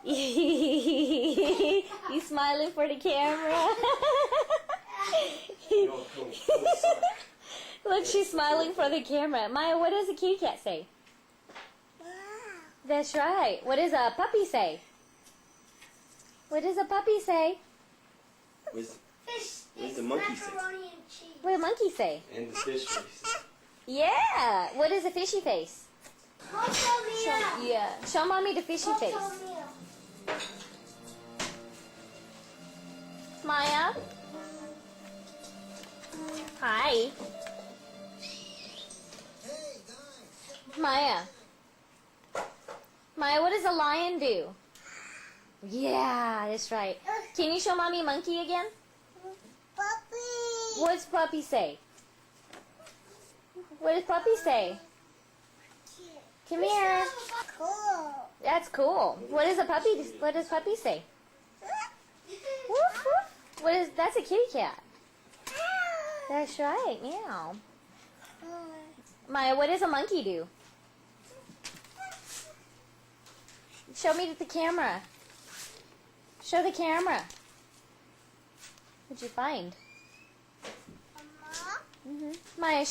You smiling for the camera? Look, she's smiling for the camera. Maya, what does a kitty cat say? That's right. What does a puppy say? What does a puppy say? Where's Fish the monkey say? macaroni and cheese. What does a monkey say? And the fish face. Yeah. What is a fishy face? Mocho Mia. Yeah. Show mommy the fishy Mocho face. Mia. Maya. Hi. Maya. Maya, what does a lion do? Yeah, that's right. Can you show mommy monkey again? Puppy. What's puppy say? What does puppy say? Come here. Cool. That's cool. What does puppy say? Woof, woof. That's a kitty cat. That's right. Meow. Maya, what does a monkey do? Show me the camera. Show the camera. What'd you find? Mama. Maya,